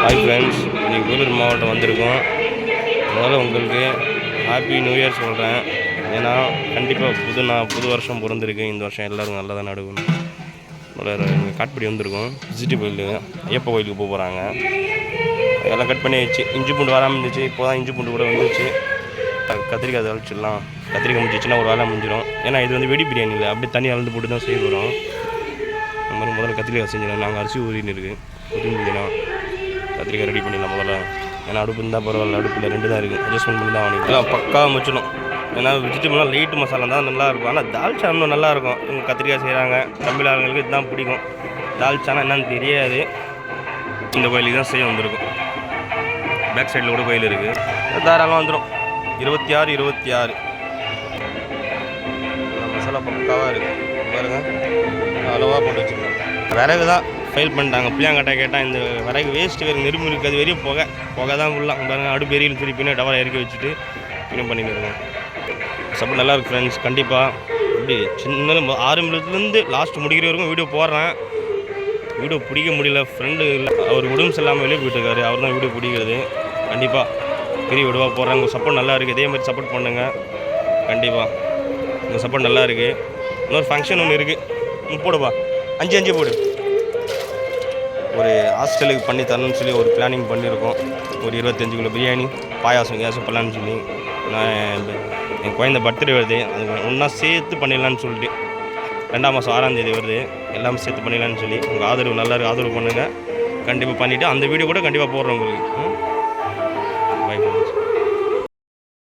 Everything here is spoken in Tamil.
ஹாய் ஃப்ரெண்ட்ஸ், இன்றைக்கி வேலூர் மாவட்டம் வந்திருக்கோம். அதனால் உங்களுக்கு ஹாப்பி நியூ இயர் சொல்கிறேன். ஏன்னா கண்டிப்பாக புது வருஷம் பிறந்திருக்கு. இந்த வருஷம் எல்லோரும் நல்லா தான் நடக்கணும். காட்படி வந்திருக்கோம். விசிட்டி கோயிலுக்கு, ஐயப்பா கோயிலுக்கு போக போகிறாங்க. எல்லாம் கட் பண்ணி வச்சு இஞ்சி பூண்டு வராமல் இருந்துச்சு. இப்போ தான் இஞ்சி பூண்டு கூட வந்துச்சு. கத்திரிக்காய் தழிச்சிடலாம். கத்திரிக்காய் முடிச்சிச்சுன்னா ஒரு வேலை முடிஞ்சிடும். ஏன்னா இது வந்து வெடி பிரியாணி இல்லை, அப்படியே தண்ணி அளந்து போட்டு தான் செய்ய போகிறோம். அந்த மாதிரி முதல்ல கத்திரிக்காய் செஞ்சிடலாம். நாங்கள் அரிசி ஊறின்னு இருக்குது, ஊற்றினா கத்திரிக்காய் ரெடி பண்ணிடலாம் முதல்ல. ஏன்னா அடுப்பு இருந்தால் பரவாயில்ல, அடுப்பில் 2 தான் இருக்குது, அட்ஜஸ்ட்மெண்ட் பண்ணி தான் வாங்கிக்கலாம். பக்காவாக முடிச்சிடும். ஏன்னா வெஜிடபிள்லாம் லைட்டு மசாலா தான் நல்லாயிருக்கும். ஆனால் தால்ச்சா இன்னும் நல்லாயிருக்கும். இவங்க கத்திரிக்காய் செய்கிறாங்க, தமிழ் ஆளுங்களுக்கு இதுதான் பிடிக்கும். தால்ச்சானா என்னன்னு தெரியாது. இந்த கோயிலுக்கு தான் செய்ய வந்திருக்கும். பேக் சைடில் கூட கோயில் இருக்குது. தாராளமாக வந்துடும். 26 மசாலா பக்காவாக இருக்குது பாருங்க. அளவாக போட்டு வச்சுருக்கோம். விறகு தான் ஃபெயில் பண்ணிட்டாங்க. பிள்ளையாங்கட்டை கேட்டால் இந்த விறகு வேஸ்ட்டு வேறு நெருப்பு இருக்காது, வெறியும் புகை தான் ஃபுல்லாக பாருங்கள். அடுப்பு எரியில் திருப்பினே டவரை இறக்கி வச்சுட்டு இன்னும் பண்ணிட்டு இருக்கோம். சப்போர்ட் நல்லாயிருக்கு ஃப்ரெண்ட்ஸ். கண்டிப்பாக இப்படி சின்ன ஆரம்பத்துலேருந்து லாஸ்ட் முடிக்கிற வரைக்கும் வீடியோ போடுறேன். வீடியோ பிடிக்க முடியல, ஃப்ரெண்டு இல்லை, அவர் உடம்பு சரியில்லாமல் வெளியே போயிட்டுருக்காரு. அவர் தான் வீடியோ பிடிக்கிறது. கண்டிப்பாக பெரிய வீடியோவாக போடுறாங்க. உங்கள் சப்போர்ட் நல்லா இருக்குது. இதே மாதிரி சப்போர்ட் பண்ணுங்கள். கண்டிப்பாக உங்கள் சப்போர்ட் நல்லா இருக்குது. இன்னொரு ஃபங்க்ஷன் ஒன்று இருக்குது, போடுப்பா. 5 போடு. ஒரு ஹாஸ்டலுக்கு பண்ணி தரணும்னு சொல்லி ஒரு பிளானிங் பண்ணியிருக்கோம். ஒரு 25 கிலோ பிரியாணி, பாயாசம் பண்ணலான்னு சொல்லி. நான் என் குழந்தை பர்த்டே வருது, அது ஒன்றா சேர்த்து பண்ணிடலான்னு சொல்லிட்டு 2ஆம் மாதம் 6ஆம் தேதி வருது. எல்லாமே சேர்த்து பண்ணிடலான்னு சொல்லி உங்கள் ஆதரவு நல்லா இருக்குது. ஆதரவு பண்ணுங்கள். கண்டிப்பாக பண்ணிவிட்டு அந்த வீடியோ கூட கண்டிப்பாக போடுறோம் உங்களுக்கு.